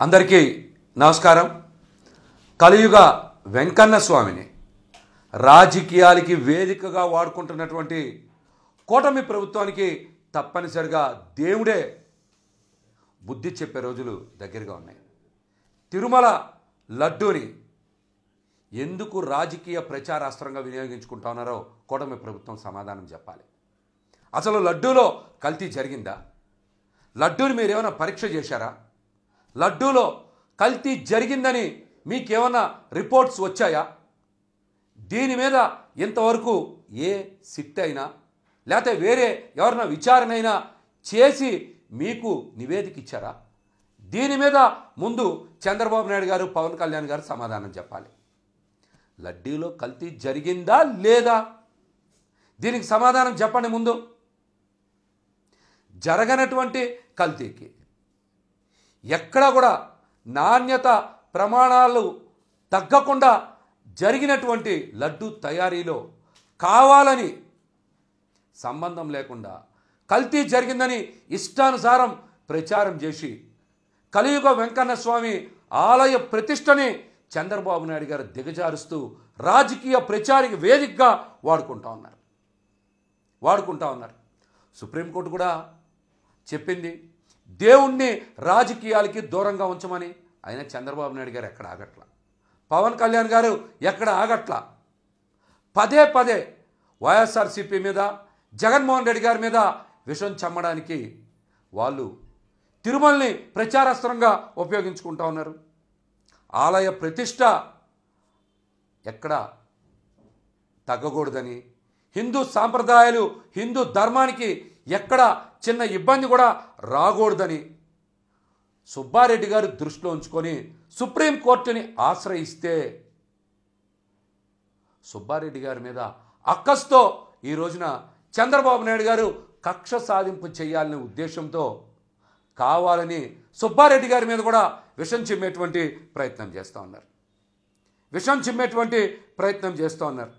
అందరికీ నమస్కారం. కలియుగ వెంకన్న స్వామిని రాజకీయాలకి వేదికగా వాడుకుంటున్నటువంటి కూటమి ప్రభుత్వానికి తప్పనిసరిగా దేవుడే బుద్ధి చెప్పే రోజులు దగ్గరగా ఉన్నాయి. తిరుమల లడ్డూని ఎందుకు రాజకీయ ప్రచారాస్త్రంగా వినియోగించుకుంటా ఉన్నారో కూటమి ప్రభుత్వం సమాధానం చెప్పాలి. అసలు లడ్డూలో కల్తీ జరిగిందా? లడ్డూని మీరేమైనా పరీక్ష చేశారా? లడ్డూలో కల్తీ జరిగిందని మీకేమైనా రిపోర్ట్స్ వచ్చాయా? దీని మీద ఇంతవరకు ఏ సిట్ అయినా లేకపోతే వేరే ఎవరైనా విచారణ అయినా చేసి మీకు నివేదిక ఇచ్చారా? దీని మీద ముందు చంద్రబాబు నాయుడు గారు, పవన్ కళ్యాణ్ గారు సమాధానం చెప్పాలి. లడ్డూలో కల్తీ జరిగిందా లేదా? దీనికి సమాధానం చెప్పండి. ముందు జరగనటువంటి కల్తీకి ఎక్కడ కూడా నాణ్యత ప్రమాణాలు తగ్గకుండా జరిగినటువంటి లడ్డు తయారీలో కావాలని సంబంధం లేకుండా కల్తీ జరిగిందని ఇష్టానుసారం ప్రచారం చేసి కలియుగ వెంకన్న స్వామి ఆలయ ప్రతిష్టని చంద్రబాబు నాయుడు గారు దిగజారుస్తూ రాజకీయ ప్రచారికి వేదికగా వాడుకుంటా ఉన్నారు. సుప్రీంకోర్టు కూడా చెప్పింది దేవుణ్ణి రాజకీయాలకి దూరంగా ఉంచమని. అయినా చంద్రబాబు నాయుడు గారు ఎక్కడ ఆగట్లా, పవన్ కళ్యాణ్ గారు ఎక్కడ ఆగట్లా. పదే పదే వైఎస్ఆర్సీపీ మీద, జగన్మోహన్ రెడ్డి గారి మీద విషం చమ్మడానికి వాళ్ళు తిరుమలని ప్రచారాస్త్రంగా ఉపయోగించుకుంటా ఉన్నారు. ఆలయ ప్రతిష్ట ఎక్కడ తగ్గకూడదని, హిందూ సాంప్రదాయాలు, హిందూ ధర్మానికి ఎక్కడ చిన్న ఇబ్బంది కూడా రాకూడదని సుబ్బారెడ్డి గారు దృష్టిలో ఉంచుకొని సుప్రీంకోర్టుని ఆశ్రయిస్తే సుబ్బారెడ్డి గారి మీద అక్కస్తో ఈ రోజున చంద్రబాబు నాయుడు గారు కక్ష సాధింపు చేయాలనే ఉద్దేశంతో కావాలని సుబ్బారెడ్డి గారి మీద కూడా విషం చిమ్మేటువంటి ప్రయత్నం చేస్తూ ఉన్నారు.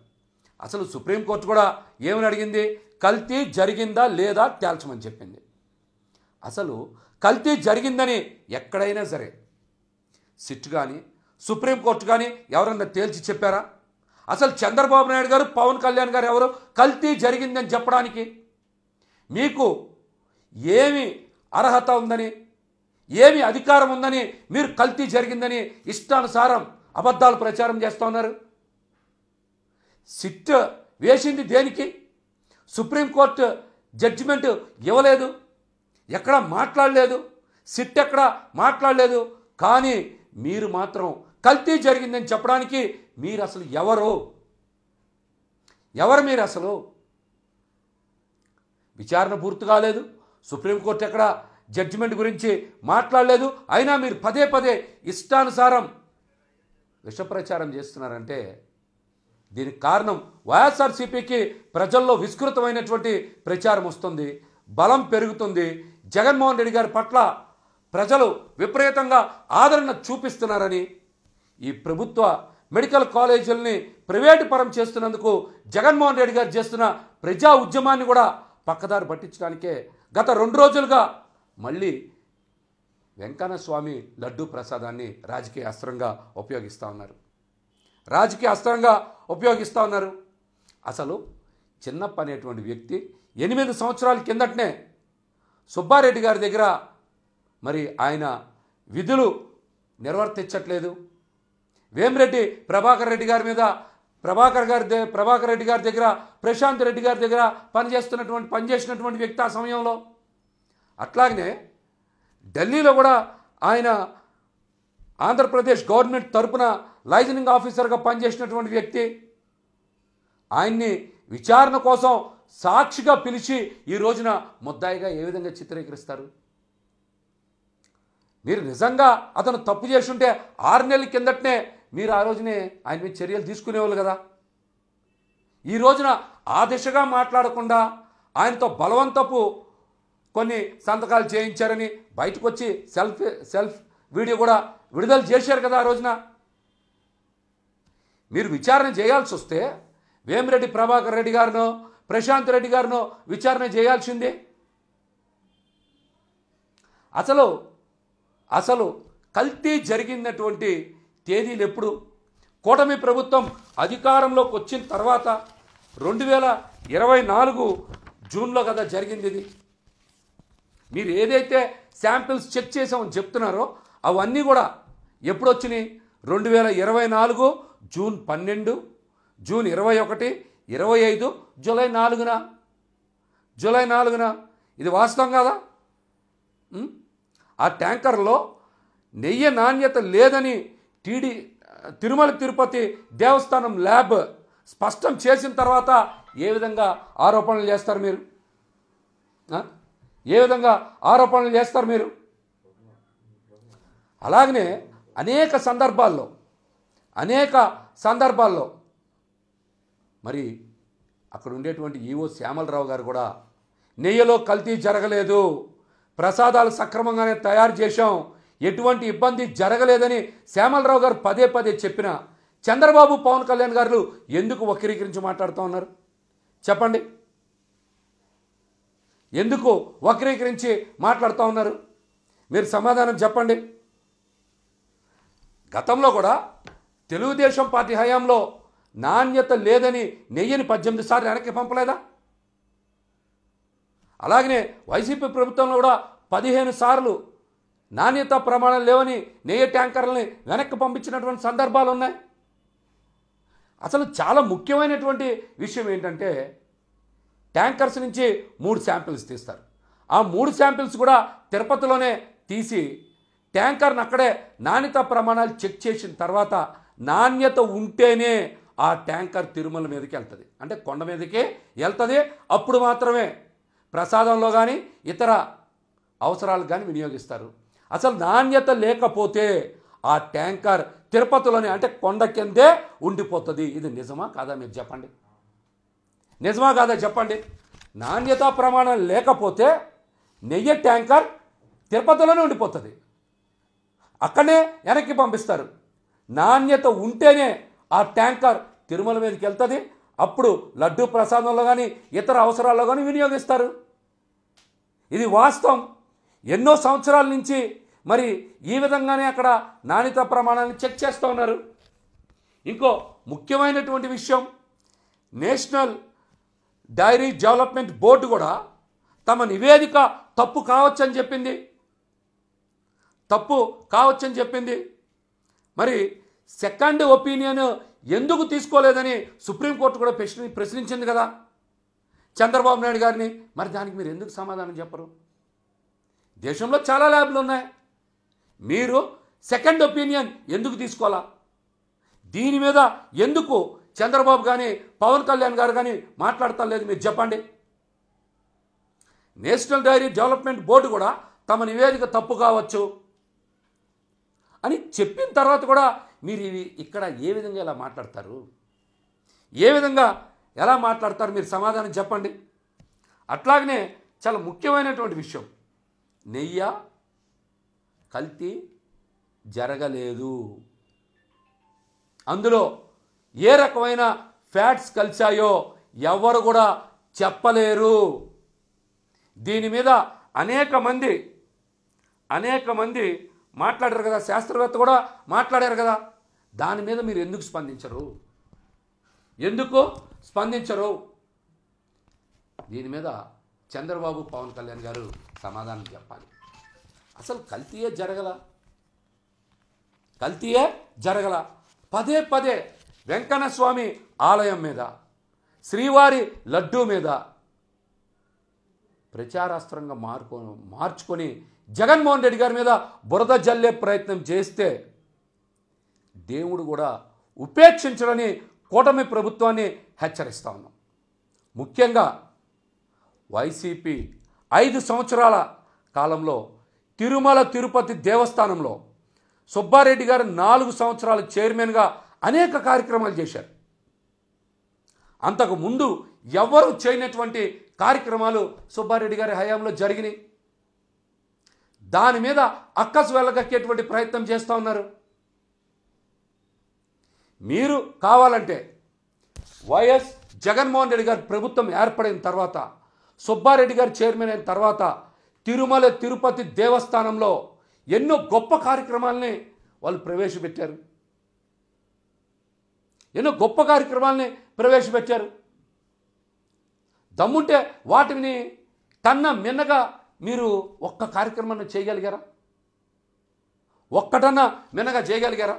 అసలు సుప్రీంకోర్టు కూడా ఏమని అడిగింది? కల్తీ జరిగిందా లేదా తేల్చమని చెప్పింది. అసలు కల్తీ జరిగిందని ఎక్కడైనా సరే సిట్ కానీ సుప్రీంకోర్టు కానీ ఎవరన్నా తేల్చి చెప్పారా? అసలు చంద్రబాబు నాయుడు గారు, పవన్ కళ్యాణ్ గారు ఎవరు కల్తీ జరిగిందని చెప్పడానికి? మీకు ఏమి అర్హత ఉందని, ఏమి అధికారం ఉందని మీరు కల్తీ జరిగిందని ఇష్టానుసారం అబద్ధాలు ప్రచారం చేస్తూ ఉన్నారు? సిట్ వేసింది దేనికి? సుప్రీంకోర్టు జడ్జిమెంట్ ఇవ్వలేదు, ఎక్కడ మాట్లాడలేదు, సిట్ ఎక్కడ మాట్లాడలేదు. కానీ మీరు మాత్రం కల్తీ జరిగిందని చెప్పడానికి మీరు అసలు ఎవరు మీరు అసలు? విచారణ పూర్తి కాలేదు, సుప్రీంకోర్టు ఎక్కడ జడ్జిమెంట్ గురించి మాట్లాడలేదు. అయినా మీరు పదే పదే ఇష్టానుసారం విష ప్రచారం చేస్తున్నారంటే దీనికి కారణం వైఎస్ఆర్సీపీకి ప్రజల్లో విస్తృతమైనటువంటి ప్రచారం వస్తుంది, బలం పెరుగుతుంది. జగన్మోహన్ రెడ్డి గారి పట్ల ప్రజలు విపరీతంగా ఆదరణ చూపిస్తున్నారని, ఈ ప్రభుత్వ మెడికల్ కాలేజీలని ప్రైవేటు పరం చేస్తున్నందుకు జగన్మోహన్ రెడ్డి గారు చేస్తున్న ప్రజా ఉద్యమాన్ని కూడా పక్కదారి పట్టించడానికే గత 2 రోజులుగా మళ్ళీ వెంకన్న స్వామి లడ్డూ ప్రసాదాన్ని రాజకీయ అస్త్రంగా ఉపయోగిస్తూ ఉన్నారు. అసలు చిన్నప్ప అనేటువంటి వ్యక్తి 8 సంవత్సరాల కిందటనే సుబ్బారెడ్డి గారి దగ్గర మరి ఆయన విధులు నిర్వర్తించట్లేదు. వేమిరెడ్డి ప్రభాకర్ రెడ్డి గారి మీద ప్రభాకర్ రెడ్డి గారి దగ్గర, ప్రశాంత్ రెడ్డి గారి దగ్గర పనిచేసినటువంటి వ్యక్తి ఆ సమయంలో. అట్లాగనే ఢిల్లీలో కూడా ఆయన ఆంధ్రప్రదేశ్ గవర్నమెంట్ తరపున లైజనింగ్ ఆఫీసర్గా పనిచేసినటువంటి వ్యక్తి. ఆయన్ని విచారణ కోసం సాక్షిగా పిలిచి ఈ రోజున ముద్దాయిగా ఏ విధంగా చిత్రీకరిస్తారు? మీరు నిజంగా అతను తప్పు చేస్తుంటే 6 నెలల కిందటనే మీరు ఆ రోజునే ఆయన మీద చర్యలు తీసుకునేవాళ్ళు కదా. ఈ రోజున ఆ దిశగా మాట్లాడకుండా ఆయనతో బలవంతపు కొన్ని సంతకాలు చేయించారని బయటకు వచ్చి సెల్ఫ్ వీడియో కూడా విడుదల చేశారు కదా. ఆ రోజున మీరు విచారణ చేయాల్సి వస్తే వేమిరెడ్డి ప్రభాకర్ రెడ్డి గారినో, ప్రశాంత్ రెడ్డి గారినో విచారణ చేయాల్సిందే. అసలు కల్తీ జరిగినటువంటి తేదీలు ఎప్పుడు? కూటమి ప్రభుత్వం అధికారంలోకి వచ్చిన తర్వాత 2024 జూన్లో కదా జరిగింది ఇది. మీరు ఏదైతే శాంపిల్స్ చెక్ చేసామని చెప్తున్నారో అవన్నీ కూడా ఎప్పుడు వచ్చినాయి? 2024 జూన్ 12, జూన్ 21, 25, జూలై 4న. ఇది వాస్తవం కాదా? ఆ ట్యాంకర్లో నెయ్యి నాణ్యత లేదని తిరుమల తిరుపతి దేవస్థానం ల్యాబ్ స్పష్టం చేసిన తర్వాత ఏ విధంగా ఆరోపణలు చేస్తారు మీరు? ఏ విధంగా ఆరోపణలు చేస్తారు మీరు? అలాగనే అనేక సందర్భాల్లో మరి అక్కడ ఉండేటువంటి ఈవో శ్యామలరావు గారు కూడా నెయ్యిలో కల్తీ జరగలేదు, ప్రసాదాలు సక్రమంగానే తయారు చేశాం, ఎటువంటి ఇబ్బంది జరగలేదని శ్యామలరావు గారు పదే చెప్పిన చంద్రబాబు, పవన్ కళ్యాణ్ గారు ఎందుకు వక్రీకరించి మాట్లాడుతూ ఉన్నారు? చెప్పండి, ఎందుకు వక్రీకరించి మాట్లాడుతూ ఉన్నారు? మీరు సమాధానం చెప్పండి. గతంలో కూడా తెలుగుదేశం పార్టీ హయాంలో నాణ్యత లేదని నెయ్యిని 18 సార్లు వెనక్కి పంపలేదా? అలాగనే వైసీపీ ప్రభుత్వంలో కూడా 15 సార్లు నాణ్యత ప్రమాణాలు లేవని నెయ్యి ట్యాంకర్లని వెనక్కి పంపించినటువంటి సందర్భాలు ఉన్నాయి. అసలు చాలా ముఖ్యమైనటువంటి విషయం ఏంటంటే ట్యాంకర్స్ నుంచి 3 శాంపిల్స్ తీస్తారు. ఆ 3 శాంపిల్స్ కూడా తిరుపతిలోనే తీసి ట్యాంకర్ని అక్కడే నాణ్యత ప్రమాణాలు చెక్ చేసిన తర్వాత నాణ్యత ఉంటేనే ఆ ట్యాంకర్ తిరుమల మీదకి వెళ్తుంది, అంటే కొండ మీదకి వెళ్తుంది. అప్పుడు మాత్రమే ప్రసాదంలో కానీ ఇతర అవసరాలకు కానీ వినియోగిస్తారు. అసలు నాణ్యత లేకపోతే ఆ ట్యాంకర్ తిరుపతిలోనే అంటే కొండ కిందే ఉండిపోతుంది. ఇది నిజమా కాదా? మీరు చెప్పండి, నిజమా కాదా చెప్పండి. నాణ్యతా ప్రమాణాలు లేకపోతే నెయ్యి ట్యాంకర్ తిరుపతిలోనే ఉండిపోతుంది, అక్కడనే వెనక్కి పంపిస్తారు. నాణ్యత ఉంటేనే ఆ ట్యాంకర్ తిరుమల మీదకి వెళ్తుంది. అప్పుడు లడ్డూ ప్రసాదంలో కానీ ఇతర అవసరాల్లో కానీ వినియోగిస్తారు. ఇది వాస్తవం. ఎన్నో సంవత్సరాల నుంచి మరి ఈ విధంగానే అక్కడ నాణ్యత ప్రమాణాలను చెక్ చేస్తూ ఉన్నారు. ఇంకో ముఖ్యమైనటువంటి విషయం, నేషనల్ డైరీ డెవలప్మెంట్ బోర్డు కూడా తమ నివేదిక తప్పు కావచ్చని చెప్పింది. మరి సెకండ్ ఒపీనియన్ ఎందుకు తీసుకోలేదని సుప్రీంకోర్టు కూడా ప్రశ్నించింది కదా చంద్రబాబు నాయుడు గారిని. మరి దానికి మీరు ఎందుకు సమాధానం చెప్పరు? దేశంలో చాలా ల్యాబ్లు ఉన్నాయి, మీరు సెకండ్ ఒపీనియన్ ఎందుకు తీసుకోవాలా? దీని మీద ఎందుకు చంద్రబాబు కానీ పవన్ కళ్యాణ్ గారు కానీ మాట్లాడటం లేదు? మీరు చెప్పండి. నేషనల్ డైరీ డెవలప్మెంట్ బోర్డు కూడా తమ నివేదిక తప్పు కావచ్చు అని చెప్పిన తర్వాత కూడా మీరు ఇక్కడ ఏ విధంగా ఎలా మాట్లాడతారు? మీరు సమాధానం చెప్పండి. అట్లాగనే చాలా ముఖ్యమైనటువంటి విషయం, నెయ్యి కల్తీ జరగలేదు, అందులో ఏ రకమైన ఫ్యాట్స్ కలిసాయో ఎవరు కూడా చెప్పలేరు. దీని మీద అనేక మంది మాట్లాడారు కదా, శాస్త్రవేత్త కూడా మాట్లాడారు కదా. దాని మీద మీరు ఎందుకు స్పందించరు? దీని మీద చంద్రబాబు, పవన్ కళ్యాణ్ గారు సమాధానం చెప్పాలి. అసలు కల్తీయే జరగల. పదే వెంకన్న స్వామి ఆలయం మీద, శ్రీవారి లడ్డూ మీద ప్రచారాస్త్రంగా మార్చుకొని జగన్మోహన్ రెడ్డి గారి మీద బురద జల్లే ప్రయత్నం చేస్తే దేవుడు కూడా ఉపేక్షించడని కూటమి ప్రభుత్వాన్ని హెచ్చరిస్తా ఉన్నాం. ముఖ్యంగా వైసీపీ 5 సంవత్సరాల కాలంలో తిరుమల తిరుపతి దేవస్థానంలో సుబ్బారెడ్డి గారు 4 సంవత్సరాల చైర్మన్గా అనేక కార్యక్రమాలు చేశారు. అంతకు ముందు ఎవరు చేయనటువంటి కార్యక్రమాలు సుబ్బారెడ్డి గారి హయాంలో జరిగినాయి. దాని మీద అక్కసు వెళ్ళగక్కేటువంటి ప్రయత్నం చేస్తూ ఉన్నారు. మీరు కావాలంటే వైఎస్ జగన్మోహన్ రెడ్డి గారి ప్రభుత్వం ఏర్పడిన తర్వాత, సుబ్బారెడ్డి గారు చైర్మన్ అయిన తర్వాత తిరుమల తిరుపతి దేవస్థానంలో ఎన్నో గొప్ప కార్యక్రమాలని వాళ్ళు ప్రవేశపెట్టారు. ఎన్నో గొప్ప కార్యక్రమాలని ప్రవేశపెట్టారు. దమ్ముంటే వాటిని కన్నా మిన్నగా మీరు ఒక్క కార్యక్రమాన్ని చేయగలిగారా? ఒక్కటన్నా మిన్నగా చేయగలిగారా?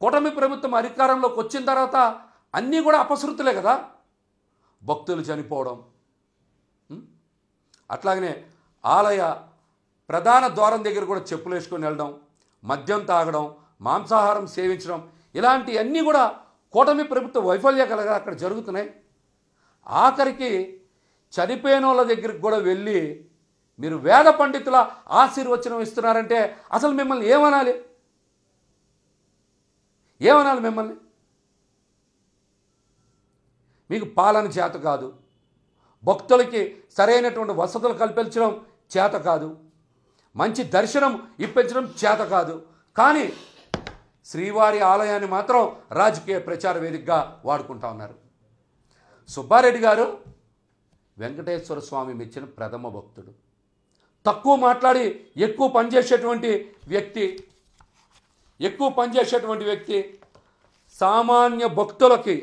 కూటమి ప్రభుత్వం అధికారంలోకి వచ్చిన తర్వాత అన్నీ కూడా అపశృతులే కదా. భక్తులు చనిపోవడం, అట్లాగనే ఆలయ ప్రధాన ద్వారం దగ్గర కూడా చెప్పులు వేసుకొని వెళ్ళడం, మద్యం తాగడం, మాంసాహారం సేవించడం, ఇలాంటివన్నీ కూడా కూటమి ప్రభుత్వ వైఫల్యం కలగా అక్కడ జరుగుతున్నాయి. ఆఖరికి చనిపోయిన వాళ్ళ దగ్గరికి కూడా వెళ్ళి మీరు వేద పండితుల ఆశీర్వచనం ఇస్తున్నారంటే అసలు మిమ్మల్ని ఏమనాలి? ఏమనాలి మిమ్మల్ని? మీకు పాలన చేత కాదు, భక్తులకి సరైనటువంటి వసతులు కల్పించడం చేత కాదు, మంచి దర్శనం ఇప్పించడం చేత కాదు. కానీ శ్రీవారి ఆలయాన్ని మాత్రం రాజకీయ ప్రచార వేదికగా వాడుకుంటా ఉన్నారు. సుబ్బారెడ్డి గారు వెంకటేశ్వర స్వామి మెచ్చిన ప్రథమ భక్తుడు. తక్కువ మాట్లాడి ఎక్కువ పనిచేసేటువంటి వ్యక్తి. సామాన్య భక్తులకి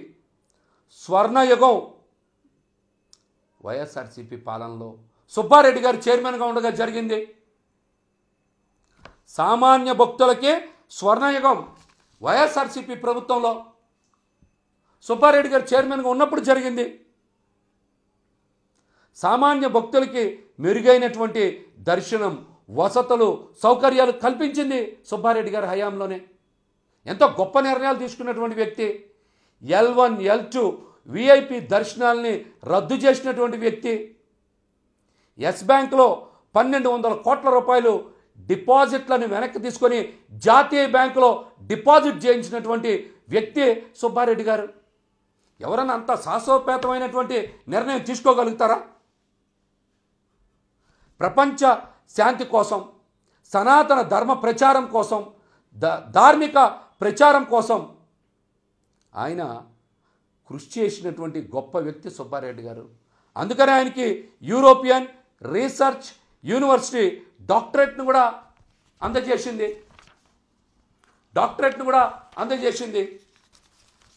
స్వర్ణయుగం వైఎస్ఆర్సీపీ పాలనలో సుబ్బారెడ్డి గారు చైర్మన్గా ఉండగా జరిగింది. సామాన్య భక్తులకి స్వర్ణయుగం వైఎస్ఆర్సీపీ ప్రభుత్వంలో సుబ్బారెడ్డి గారు చైర్మన్గా ఉన్నప్పుడు జరిగింది. సామాన్య భక్తులకి మెరుగైనటువంటి దర్శనం, వసతులు, సౌకర్యాలు కల్పించింది సుబ్బారెడ్డి గారి హయాంలోనే. ఎంతో గొప్ప నిర్ణయాలు తీసుకున్నటువంటి వ్యక్తి. L1, L2 విఐపి దర్శనాల్ని రద్దు చేసినటువంటి వ్యక్తి. ఎస్ బ్యాంకులో 1200 కోట్ల రూపాయలు డిపాజిట్లను వెనక్కి తీసుకొని జాతీయ బ్యాంకులో డిపాజిట్ చేయించినటువంటి వ్యక్తి సుబ్బారెడ్డి గారు. ఎవరైనా అంత సాహసోపేతమైనటువంటి నిర్ణయం తీసుకోగలుగుతారా? ప్రపంచ శాంతి కోసం, సనాతన ధర్మ ప్రచారం కోసం, ధార్మిక ప్రచారం కోసం ఆయన కృషి చేసినటువంటి గొప్ప వ్యక్తి సుబ్బారెడ్డి గారు. అందుకనే ఆయనకి యూరోపియన్ రీసెర్చ్ యూనివర్సిటీ డాక్టరేట్ను కూడా అందజేసింది.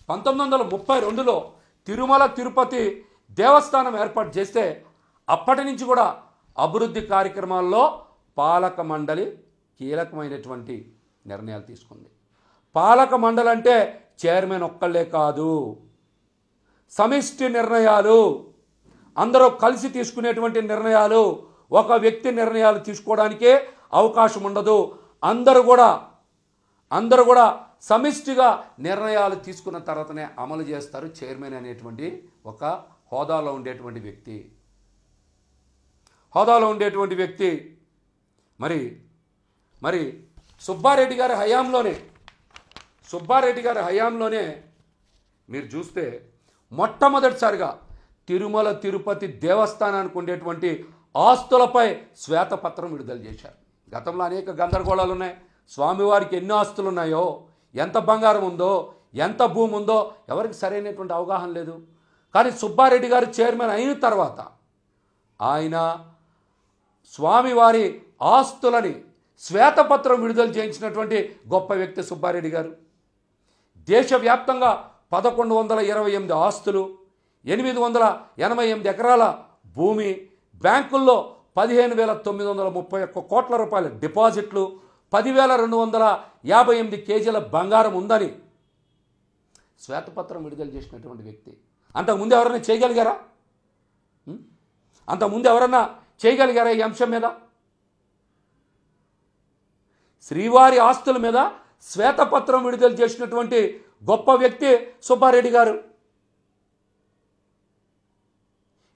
1932లో తిరుమల తిరుపతి దేవస్థానం ఏర్పాటు చేస్తే అప్పటి నుంచి కూడా అభివృద్ధి కార్యక్రమాల్లో పాలక మండలి కీలకమైనటువంటి నిర్ణయాలు తీసుకుంది. పాలక మండలి అంటే చైర్మన్ ఒక్కళ్ళే కాదు, సమిష్టి నిర్ణయాలు, అందరూ కలిసి తీసుకునేటువంటి నిర్ణయాలు. ఒక వ్యక్తి నిర్ణయాలు తీసుకోవడానికే అవకాశం ఉండదు. అందరూ కూడా సమిష్టిగా నిర్ణయాలు తీసుకున్న తర్వాతనే అమలు చేస్తారు చైర్మన్ అనేటువంటి ఒక హోదాలో ఉండేటువంటి వ్యక్తి. మరి సుబ్బారెడ్డి గారి హయాంలోనే మీరు చూస్తే మొట్టమొదటిసారిగా తిరుమల తిరుపతి దేవస్థానానికి ఉండేటువంటి ఆస్తులపై శ్వేతపత్రం విడుదల చేశారు. గతంలో అనేక గందరగోళాలు ఉన్నాయి. స్వామివారికి ఎన్ని ఆస్తులు ఉన్నాయో, ఎంత బంగారం ఉందో, ఎంత భూమి ఉందో ఎవరికి సరైనటువంటి అవగాహన లేదు. కానీ సుబ్బారెడ్డి గారు చైర్మన్ అయిన తర్వాత ఆయన స్వామివారి ఆస్తులని శ్వేతపత్రం విడుదల చేయించినటువంటి గొప్ప వ్యక్తి సుబ్బారెడ్డి గారు. దేశవ్యాప్తంగా 1128 ఆస్తులు, 888 ఎకరాల భూమి, బ్యాంకుల్లో 15,931 కోట్ల రూపాయల డిపాజిట్లు, 10,258 కేజీల బంగారం ఉందని శ్వేతపత్రం విడుదల చేసినటువంటి వ్యక్తి. అంతకుముందు ఎవరైనా చేయగలిగారా? ఈ అంశం మీద, శ్రీవారి ఆస్తుల మీద శ్వేతపత్రం విడుదల చేసినటువంటి గొప్ప వ్యక్తి సుబ్బారెడ్డి గారు.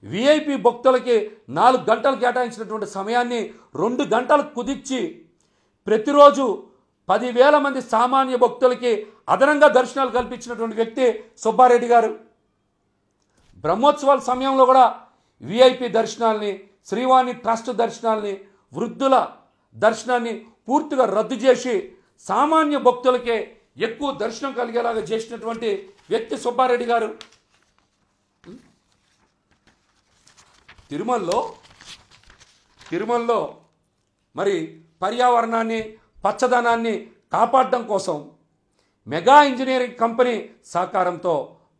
విఐపి భక్తులకి 4 గంటలు కేటాయించినటువంటి సమయాన్ని 2 గంటలు కుదిర్చి ప్రతిరోజు 10,000 మంది సామాన్య భక్తులకి అదనంగా దర్శనాలు కల్పించినటువంటి వ్యక్తి సుబ్బారెడ్డి గారు. బ్రహ్మోత్సవాల సమయంలో కూడా విఐపి దర్శనాల్ని, శ్రీవాణి ట్రస్ట్ దర్శనాల్ని, వృద్ధుల దర్శనాన్ని పూర్తిగా రద్దు చేసి సామాన్య భక్తులకే ఎక్కువ దర్శనం కలిగేలాగా చేసినటువంటి వ్యక్తి సుబ్బారెడ్డి గారు. తిరుమలలో మరి పర్యావరణాన్ని పచ్చదనాన్ని కాపాడడం కోసం మెగా ఇంజనీరింగ్ కంపెనీ సహకారంతో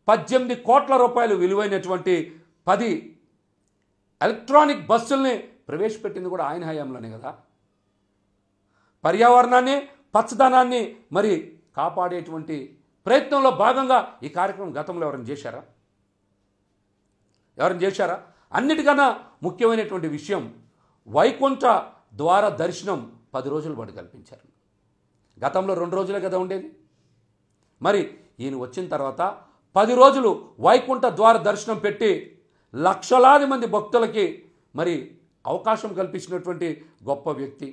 18 కోట్ల రూపాయలు విలువైనటువంటి 10 ఎలక్ట్రానిక్ బస్సుల్ని ప్రవేశపెట్టింది కూడా ఆయన హయాంలోనే కదా. పర్యావరణాన్ని పచ్చదనాన్ని మరి కాపాడేటువంటి ప్రయత్నంలో భాగంగా ఈ కార్యక్రమం గతంలో ఎవరైనా చేశారా? అన్నిటికన్నా ముఖ్యమైనటువంటి విషయం వైకుంఠ ద్వార దర్శనం 10 రోజుల పాటు కల్పించారు. గతంలో 2 రోజులే కదా ఉండేది. మరి ఈయన వచ్చిన తర్వాత 10 రోజులు వైకుంఠ ద్వార దర్శనం పెట్టి లక్షలాది మంది భక్తులకి మరి అవకాశం కల్పించినటువంటి గొప్ప వ్యక్తి.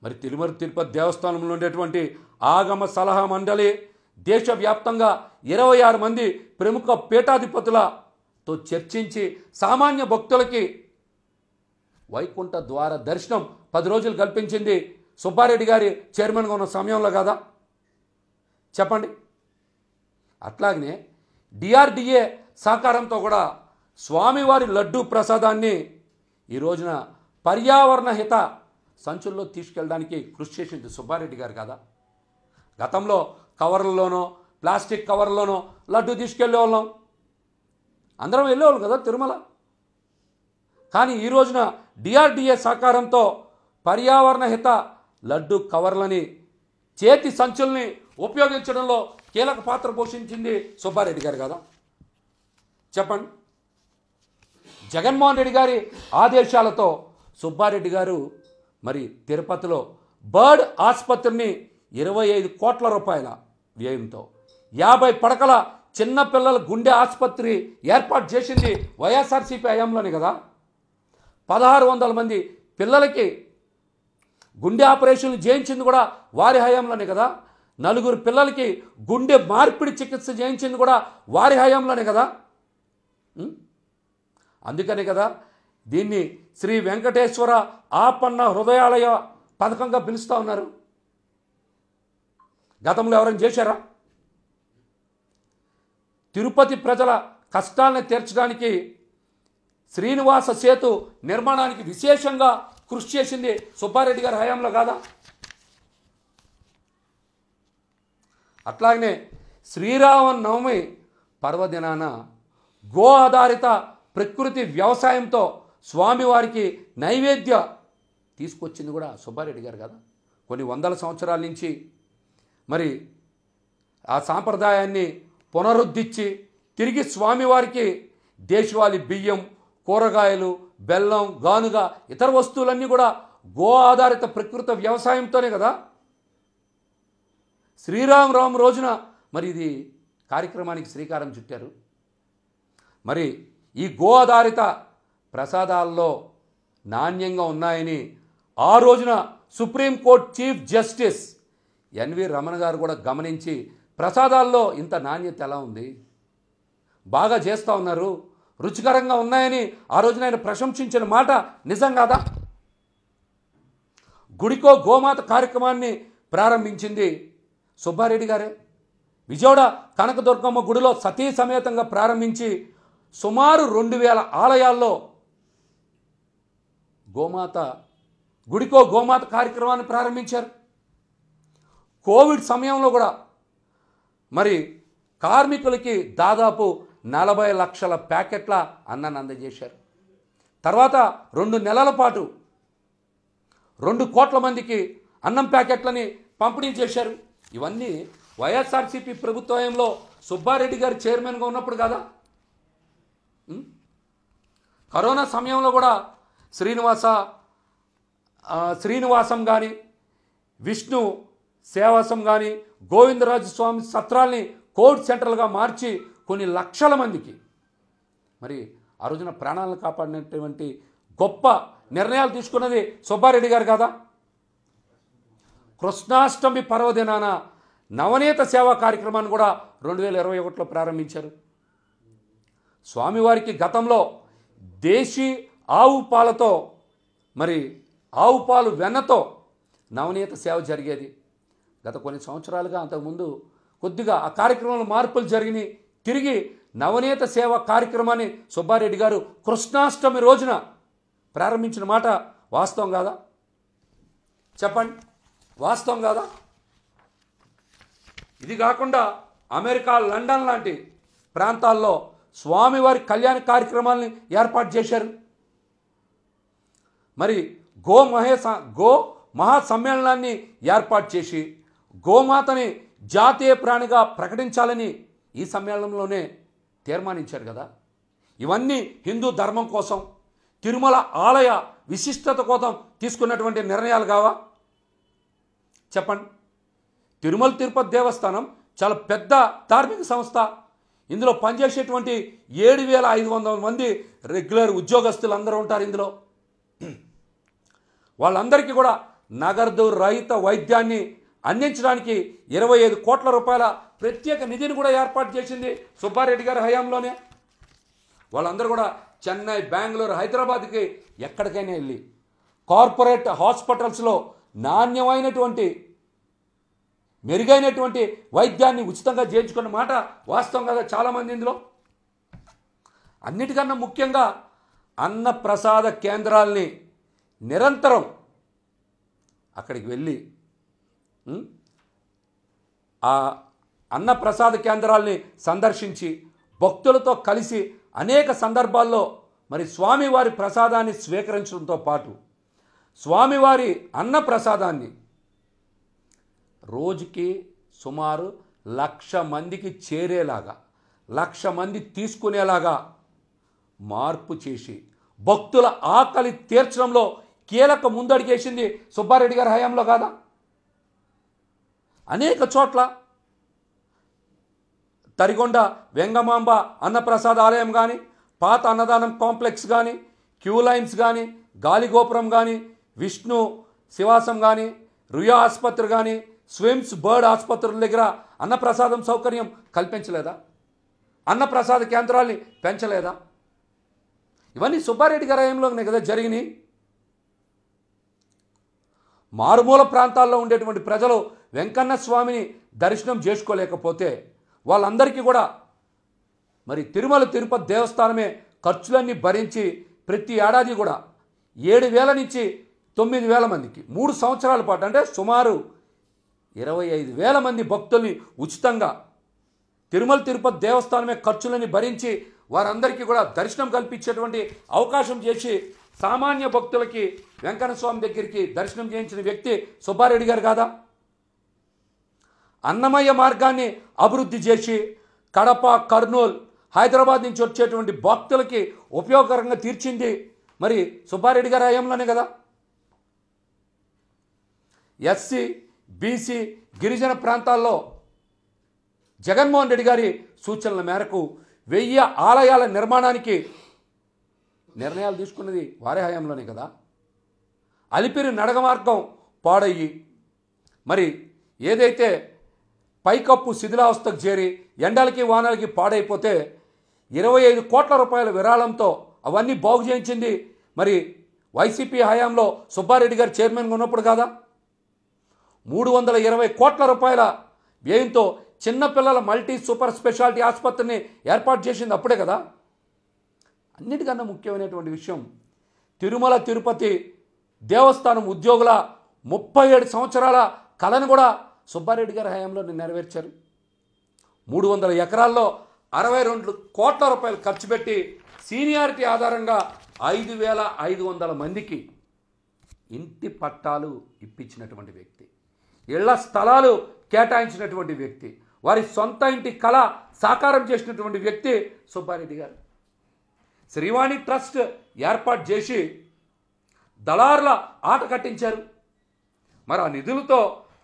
మరి తిరుమల తిరుపతి దేవస్థానంలో ఉండేటువంటి ఆగమ సలహా మండలి దేశవ్యాప్తంగా 26 మంది ప్రముఖ పీఠాధిపతులతో చర్చించి సామాన్య భక్తులకి వైకుంఠ ద్వార దర్శనం 10 రోజులు కల్పించింది సుబ్బారెడ్డి గారి చైర్మన్గా ఉన్న సమయంలో కదా, చెప్పండి. అట్లాగనే డిఆర్డిఏ సహకారంతో కూడా స్వామివారి లడ్డూ ప్రసాదాన్ని ఈ రోజున పర్యావరణ హిత సంచుల్లో తీసుకెళ్ళడానికి కృషి చేసింది సుబ్బారెడ్డి గారు కదా. గతంలో కవర్లలోనో ప్లాస్టిక్ కవర్లలోనో లడ్డు తీసుకెళ్ళేవాళ్ళం, అందరం వెళ్ళేవాళ్ళం కదా తిరుమల. కానీ ఈ రోజున డిఆర్డిఏ సహకారంతో పర్యావరణ హిత లడ్డు కవర్లని చేతి సంచుల్ని ఉపయోగించడంలో కీలక పాత్ర పోషించింది సుబ్బారెడ్డి గారు కదా, చెప్పండి. జగన్మోహన్ రెడ్డి గారి ఆదేశాలతో సుబ్బారెడ్డి గారు మరి తిరుపతిలో బర్డ్ ఆసుపత్రిని 25 కోట్ల రూపాయల వ్యయంతో 50 పడకల చిన్నపిల్లల గుండె ఆసుపత్రి ఏర్పాటు చేసింది వైఎస్ఆర్సీపీ హయాంలోనే కదా. 1600 మంది పిల్లలకి గుండె ఆపరేషన్లు చేయించింది కూడా వారి హయాంలోనే కదా. 4 పిల్లలకి గుండె మార్పిడి చికిత్స చేయించింది కూడా వారి హయాంలోనే కదా. అందుకనే కదా దీన్ని శ్రీ వెంకటేశ్వర ఆపన్న హృదయాలయ పథకంగా పిలుస్తూ ఉన్నారు. గతంలో ఎవరైనా చేశారా? తిరుపతి ప్రజల కష్టాలను తీర్చడానికి శ్రీనివాస సేతు నిర్మాణానికి విశేషంగా కృషి చేసింది సుబ్బారెడ్డి గారి హయాంలో కాదా. అట్లాగనే శ్రీరామనవమి పర్వదినాన గో ఆధారిత ప్రకృతి వ్యవసాయంతో స్వామివారికి నైవేద్య తీసుకొచ్చింది కూడా సుబ్బారెడ్డి గారు కదా. కొన్ని వందల సంవత్సరాల నుంచి మరి ఆ సాంప్రదాయాన్ని పునరుద్ధరించి తిరిగి స్వామివారికి దేశవాళీ బియ్యం, కూరగాయలు, బెల్లం, గానుగ, ఇతర వస్తువులన్నీ కూడా గో ఆధారిత ప్రకృతి వ్యవసాయంతోనే కదా. శ్రీరామనవమి రోజున మరి ఇది కార్యక్రమానికి శ్రీకారం చుట్టారు. మరి ఈ గో ఆధారిత ప్రసాదాల్లో నాణ్యంగా ఉన్నాయని ఆ రోజున supreme court chief justice N V Ramana గారు కూడా గమనించి ప్రసాదాల్లో ఇంత నాణ్యత ఎలా ఉంది, బాగా చేస్తూ ఉన్నారు, రుచికరంగా ఉన్నాయని ఆ రోజున ఆయన ప్రశంసించిన మాట నిజం కాదా. గుడికో గోమాత కార్యక్రమాన్ని ప్రారంభించింది సుబ్బారెడ్డి గారే. విజయవాడ కనకదుర్గమ్మ గుడిలో సతీ సమేతంగా ప్రారంభించి సుమారు 2000 ఆలయాల్లో గుడికో గోమాత కార్యక్రమాన్ని ప్రారంభించారు. కోవిడ్ సమయంలో కూడా మరి కార్మికులకి దాదాపు 40 లక్షల ప్యాకెట్ల అన్నాన్ని అందజేశారు. తర్వాత 2 నెలల పాటు 2 కోట్ల మందికి అన్నం ప్యాకెట్లని పంపిణీ చేశారు. ఇవన్నీ వైఎస్ఆర్సీపీ ప్రభుత్వంలో సుబ్బారెడ్డి గారు చైర్మన్గా ఉన్నప్పుడు కదా. కరోనా సమయంలో కూడా శ్రీనివాసం కానీ, విష్ణు సేవాసం కానీ, గోవిందరాజు స్వామి సత్రాల్ని కోవిడ్ సెంటర్లుగా మార్చి కొన్ని లక్షల మందికి మరి ఆ రోజున ప్రాణాలను కాపాడినటువంటి గొప్ప నిర్ణయాలు తీసుకున్నది సుబ్బారెడ్డి గారు కదా. కృష్ణాష్టమి పర్వదినాన నవనీత సేవా కార్యక్రమాన్ని కూడా 2021లో ప్రారంభించారు. స్వామివారికి గతంలో దేశీ ఆవు పాలతో మరి ఆవు పాలు వెన్నతో నవనీత సేవ జరిగేది. గత కొన్ని సంవత్సరాలుగా అంతకుముందు కొద్దిగా ఆ కార్యక్రమంలో మార్పులు జరిగినాయి. తిరిగి నవనీత సేవ కార్యక్రమాన్ని సుబ్బారెడ్డి గారు కృష్ణాష్టమి రోజున ప్రారంభించిన మాట వాస్తవం కాదా. చెప్పండి, వాస్తవం కాదా? ఇది కాకుండా అమెరికా, లండన్ లాంటి ప్రాంతాల్లో స్వామివారి కళ్యాణ కార్యక్రమాలని ఏర్పాటు చేశారు. మరి గో మహా సమ్మేళనాన్ని ఏర్పాటు చేసి గోమాతని జాతీయ ప్రాణిగా ప్రకటించాలని ఈ సమ్మేళనంలోనే తీర్మానించారు కదా. ఇవన్నీ హిందూ ధర్మం కోసం, తిరుమల ఆలయ విశిష్టత కోసం తీసుకున్నటువంటి నిర్ణయాలు కావా? చెప్పండి. తిరుమల తిరుపతి దేవస్థానం చాలా పెద్ద ధార్మిక సంస్థ. ఇందులో పనిచేసేటువంటి 7,500 మంది రెగ్యులర్ ఉద్యోగస్తులు అందరూ ఉంటారు. ఇందులో వాళ్ళందరికీ కూడా నగదు రహిత వైద్యాన్ని అందించడానికి 25 కోట్ల రూపాయల ప్రత్యేక నిధిని కూడా ఏర్పాటు చేసింది సుబ్బారెడ్డి గారి హయాంలోనే. వాళ్ళందరూ కూడా చెన్నై, బెంగళూరు, హైదరాబాద్కి ఎక్కడికైనా వెళ్ళి కార్పొరేట్ హాస్పిటల్స్లో నాణ్యమైనటువంటి మెరుగైనటువంటి వైద్యాన్ని ఉచితంగా చేయించుకున్న మాట వాస్తవం కదా చాలామంది. ఇందులో అన్నిటికన్నా ముఖ్యంగా అన్నప్రసాద కేంద్రాల్ని నిరంతరం అక్కడికి వెళ్ళి ఆ అన్నప్రసాద కేంద్రాల్ని సందర్శించి భక్తులతో కలిసి అనేక సందర్భాల్లో మరి స్వామివారి ప్రసాదాన్ని స్వీకరించడంతో పాటు స్వామివారి అన్నప్రసాదాన్ని రోజుకి సుమారు 1,00,000 మందికి చేరేలాగా, 1,00,000 మంది తీసుకునేలాగా మార్పు చేసి భక్తుల ఆకలి తీర్చడంలో కీలక ముందడిగేసింది సుబ్బారెడ్డి గారి హయాంలో కాదా. అనేక చోట్ల తరిగొండ వెంగమాంబ అన్నప్రసాద ఆలయం కానీ, పాత అన్నదానం కాంప్లెక్స్ కానీ, క్యూ లైన్స్ కానీ, గాలిగోపురం కానీ, విష్ణు శివాసం కానీ, రుయా ఆసుపత్రి కానీ, స్విమ్స్ బర్డ్ ఆసుపత్రుల దగ్గర అన్నప్రసాదం సౌకర్యం కల్పించలేదా? అన్నప్రసాద కేంద్రాల్ని పెంచలేదా? ఇవన్నీ సుబ్బారెడ్డి గారి హయాంలోనే కదా జరిగినాయి. మారుమూల ప్రాంతాల్లో ఉండేటువంటి ప్రజలు వెంకన్న స్వామిని దర్శనం చేసుకోలేకపోతే వాళ్ళందరికీ కూడా మరి తిరుమల తిరుపతి దేవస్థానమే ఖర్చులన్నీ భరించి ప్రతి ఏడాది కూడా 7,000 నుంచి 9,000 మందికి 3 సంవత్సరాల పాటు అంటే సుమారు 25,000 మంది భక్తుల్ని ఉచితంగా తిరుమల తిరుపతి దేవస్థానమే ఖర్చులని భరించి వారందరికీ కూడా దర్శనం కల్పించేటువంటి అవకాశం చేసి సామాన్య భక్తులకి వెంకన్న స్వామి దగ్గరికి దర్శనం చేయించిన వ్యక్తి సుబ్బారెడ్డి గారు కాదా. అన్నమయ్య మార్గాన్ని అభివృద్ధి చేసి కడప, కర్నూలు, హైదరాబాద్ నుంచి వచ్చేటువంటి భక్తులకి ఉపయోగకరంగా తీర్చింది మరి సుబ్బారెడ్డి గారి హయాంలోనే కదా. ఎస్సీ, బీసీ, గిరిజన ప్రాంతాల్లో జగన్మోహన్ రెడ్డి గారి సూచనల మేరకు 1000 ఆలయాల నిర్మాణానికి నిర్ణయాలు తీసుకున్నది వారి హయాంలోనే కదా. అలిపిరి నడక మార్గం పాడయ్యి మరి ఏదైతే పైకప్పు శిథిలావస్థకు చేరి ఎండలకి వానలకి పాడైపోతే 25 కోట్ల రూపాయల విరాళంతో అవన్నీ బాగు చేయించింది మరి వైసీపీ హయాంలో సుబ్బారెడ్డి గారు చైర్మన్గా ఉన్నప్పుడు కాదా. 320 కోట్ల రూపాయల వ్యయంతో చిన్నపిల్లల మల్టీ సూపర్ స్పెషాలిటీ ఆసుపత్రిని ఏర్పాటు చేసింది అప్పుడే కదా. అన్నిటికన్నా ముఖ్యమైనటువంటి విషయం తిరుమల తిరుపతి దేవస్థానం ఉద్యోగుల 37 సంవత్సరాల కళను కూడా సుబ్బారెడ్డి గారి హయాంలో నెరవేర్చారు. 300 ఎకరాల్లో 62 కోట్ల రూపాయలు ఖర్చు పెట్టి సీనియారిటీ ఆధారంగా 5,500 మందికి ఇంటి పట్టాలు ఇప్పించినటువంటి వ్యక్తి, ఇళ్ల స్థలాలు కేటాయించినటువంటి వ్యక్తి, వారి సొంత ఇంటి కళ సాకారం చేసినటువంటి వ్యక్తి సుబ్బారెడ్డి గారు. శ్రీవాణి ట్రస్ట్ ఏర్పాటు చేసి దళారుల ఆట కట్టించారు. మరి ఆ నిధులతో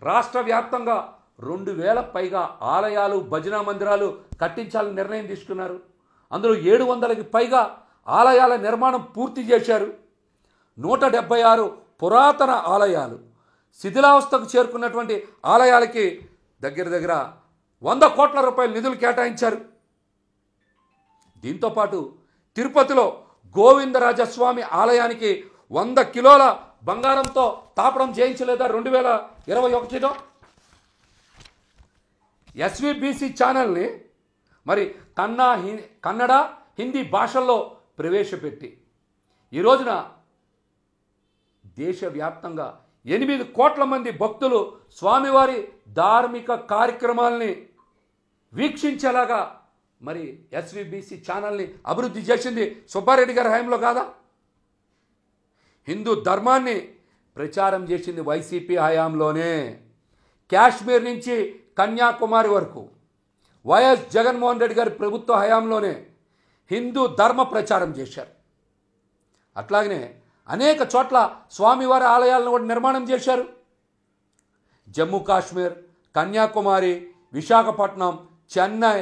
రాష్ట్ర వ్యాప్తంగా 2,000 పైగా ఆలయాలు, భజనా మందిరాలు కట్టించాలని నిర్ణయం తీసుకున్నారు. అందులో 700కి పైగా ఆలయాల నిర్మాణం పూర్తి చేశారు. 176 పురాతన ఆలయాలు, శిథిలావస్థకు చేరుకున్నటువంటి ఆలయాలకి దగ్గర 100 కోట్ల రూపాయల నిధులు కేటాయించారు. దీంతోపాటు తిరుపతిలో గోవిందరాజస్వామి ఆలయానికి 100 కిలోల బంగారంతో తాపడం చేయించలేదా 2021లో. ఎస్విబిసి ఛానల్ని మరి కన్నడ, హిందీ భాషల్లో ప్రవేశపెట్టి ఈ రోజున దేశవ్యాప్తంగా 8 కోట్ల మంది భక్తులు స్వామివారి ధార్మిక కార్యక్రమాలని వీక్షించేలాగా మరి ఎస్విబిసి ఛానల్ని అభివృద్ధి చేసింది సుబ్బారెడ్డి గారి హయాంలో కాదా? హిందూ ధర్మాన్ని ప్రచారం చేసింది వైసీపీ హయాంలోనే. కాశ్మీర్ నుంచి కన్యాకుమారి వరకు వైఎస్ జగన్మోహన్ రెడ్డి గారి ప్రభుత్వ హయాంలోనే హిందూ ధర్మ ప్రచారం చేశారు. అట్లాగనే అనేక చోట్ల స్వామివారి ఆలయాలను కూడా నిర్మాణం చేశారు. జమ్మూ కాశ్మీర్, కన్యాకుమారి, విశాఖపట్నం, చెన్నై,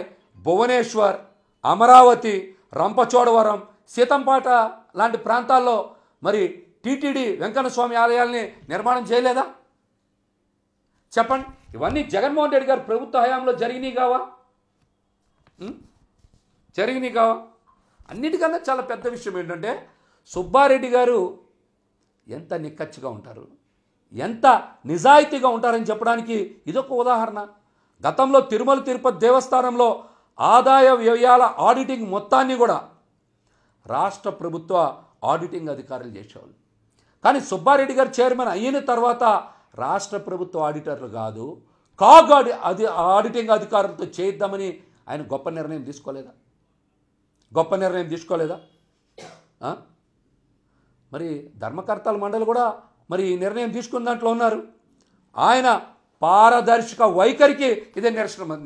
భువనేశ్వర్, అమరావతి, రంపచోడవరం, సీతంపాట లాంటి ప్రాంతాల్లో మరి టీటీడీ వెంకన్న స్వామి ఆలయాల్ని నిర్మాణం చేయలేదా? చెప్పండి. ఇవన్నీ జగన్మోహన్ రెడ్డి గారి ప్రభుత్వ హయాంలో జరిగినాయి కావా? జరిగినాయి కావా? అన్నిటికన్నా చాలా పెద్ద విషయం ఏంటంటే సుబ్బారెడ్డి గారు ఎంత నిక్కచ్చిగా ఉంటారు, ఎంత నిజాయితీగా ఉంటారని చెప్పడానికి ఇదొక ఉదాహరణ. గతంలో తిరుమల తిరుపతి దేవస్థానంలో ఆదాయ వ్యయాల ఆడిటింగ్ మొత్తాన్ని కూడా రాష్ట్ర ప్రభుత్వ ఆడిటింగ్ అధికారులు చేసేవాళ్ళు. కానీ సుబ్బారెడ్డి గారు చైర్మన్ అయిన తర్వాత రాష్ట్ర ప్రభుత్వ ఆడిటర్లు కాదు, కాగ్ ఆడిటింగ్ అధికారులతో చేయిద్దామని ఆయన గొప్ప నిర్ణయం తీసుకోలేదా? గొప్ప నిర్ణయం తీసుకోలేదా? మరి ధర్మకర్తల మండలి కూడా మరి ఈ నిర్ణయం తీసుకున్న దాంట్లో ఉన్నారు. ఆయన పారదర్శక వైఖరికి ఇదే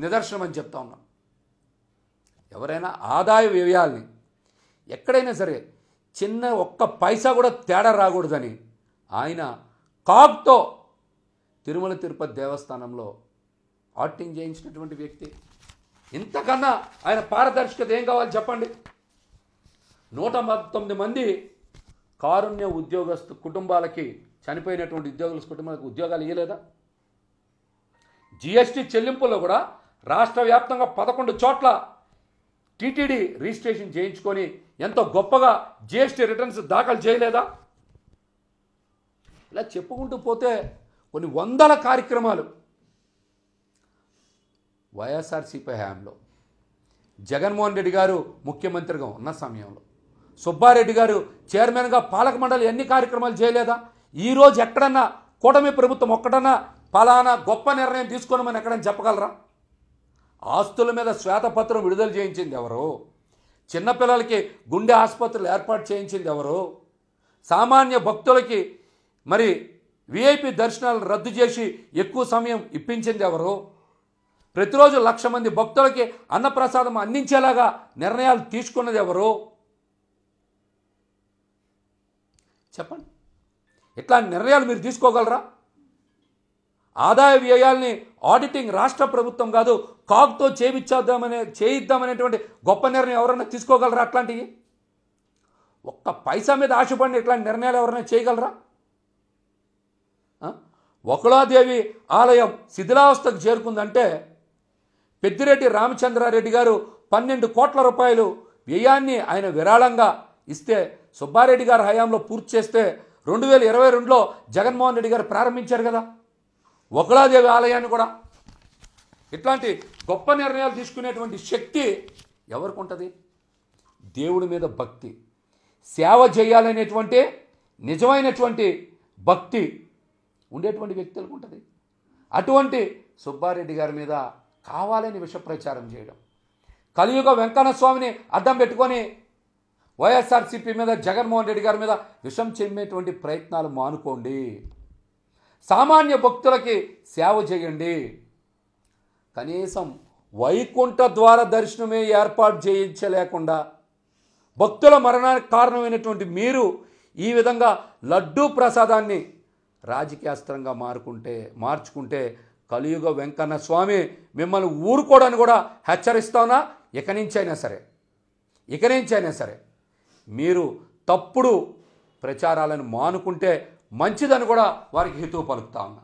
నిదర్శనం అని చెప్తా ఉన్నాం. ఎవరైనా ఆదాయ వ్యయాల్ని ఎక్కడైనా సరే చిన్న ఒక్క పైసా కూడా తేడా రాకూడదని ఆయన కాగ్తో తిరుమల తిరుపతి దేవస్థానంలో ఆడిటింగ్ చేయించినటువంటి వ్యక్తి. ఇంతకన్నా ఆయన పారదర్శకత ఏం కావాలి చెప్పండి? 119 మంది కారుణ్య ఉద్యోగస్తు కుటుంబాలకి, చనిపోయినటువంటి ఉద్యోగుల కుటుంబాలకు ఉద్యోగాలు ఇవ్వలేదా? జిఎస్టీ చెల్లింపుల్లో కూడా రాష్ట్ర వ్యాప్తంగా 11 చోట్ల టీటీడీ రిజిస్ట్రేషన్ చేయించుకొని ఎంతో గొప్పగా జిఎస్టీ రిటర్న్స్ దాఖలు చేయలేదా? ఇలా చెప్పుకుంటూ పోతే కొన్ని వందల కార్యక్రమాలు వైఎస్ఆర్సీపీ హయాంలో జగన్మోహన్ రెడ్డి గారు ముఖ్యమంత్రిగా ఉన్న సమయంలో సుబ్బారెడ్డి గారు చైర్మన్గా పాలక మండలి ఎన్ని కార్యక్రమాలు చేయలేదా? ఈరోజు ఎక్కడన్నా కూటమి ప్రభుత్వం ఒక్కడన్నా ఫలానా గొప్ప నిర్ణయం తీసుకోమని ఎక్కడన్నా చెప్పగలరా? ఆస్తుల మీద శ్వేతపత్రం విడుదల చేయించింది ఎవరు? చిన్నపిల్లలకి గుండె ఆసుపత్రులు ఏర్పాటు చేయించింది ఎవరు? సామాన్య భక్తులకి మరి విఐపి దర్శనాలు రద్దు చేసి ఎక్కువ సమయం ఇప్పించింది ఎవరు? ప్రతిరోజు 1,00,000 మంది భక్తులకి అన్నప్రసాదం అందించేలాగా నిర్ణయాలు తీసుకున్నది ఎవరు? చెప్పండి. ఇట్లాంటి నిర్ణయాలు మీరు తీసుకోగలరా? ఆదాయ వ్యయాల్ని ఆడిటింగ్ రాష్ట్ర ప్రభుత్వం కాదు, కాగ్తో చేయిద్దామనేటువంటి గొప్ప నిర్ణయం ఎవరైనా తీసుకోగలరా? అట్లాంటివి ఒక్క పైసా మీద ఆశపడిన ఇట్లాంటి నిర్ణయాలు ఎవరైనా చేయగలరా? వకుళాదేవి ఆలయం శిథిలావస్థకు చేరుకుందంటే పెద్దిరెడ్డి రామచంద్రారెడ్డి గారు 12 కోట్ల రూపాయలు వ్యయాన్ని ఆయన విరాళంగా ఇస్తే సుబ్బారెడ్డి గారి హయాంలో పూర్తి చేస్తే 2022లో జగన్మోహన్ రెడ్డి గారు ప్రారంభించారు కదా వకుళాదేవి ఆలయాన్ని కూడా. ఇట్లాంటి గొప్ప నిర్ణయాలు తీసుకునేటువంటి శక్తి ఎవరికి ఉంటుంది? దేవుడి మీద భక్తి, సేవ చేయాలనేటువంటి నిజమైనటువంటి భక్తి ఉండేటువంటి వ్యక్తులకు ఉంటుంది. అటువంటి సుబ్బారెడ్డి గారి మీద కావాలని విష ప్రచారం చేయడం, కలియుగ వెంకన్న స్వామిని అడ్డం పెట్టుకొని వైఎస్ఆర్సీపీ మీద, జగన్మోహన్ రెడ్డి గారి మీద విషం చెమ్మేటువంటి ప్రయత్నాలు మానుకోండి. సామాన్య భక్తులకి సేవ చేయండి. కనీసం వైకుంఠ ద్వార దర్శనమే ఏర్పాటు చేయించలేకుండా భక్తుల మరణానికి కారణమైనటువంటి మీరు ఈ విధంగా లడ్డూ ప్రసాదాన్ని రాజకీయాస్త్రంగా మార్చుకుంటే కలియుగ వెంకన్న స్వామి మిమ్మల్ని ఊరుకోవడానికి కూడా హెచ్చరిస్తానా? ఇక నుంచైనా సరే మీరు తప్పుడు ప్రచారాలను మానుకుంటే మంచిదని కూడా వారికి హితవు పలుకుతా ఉన్నా.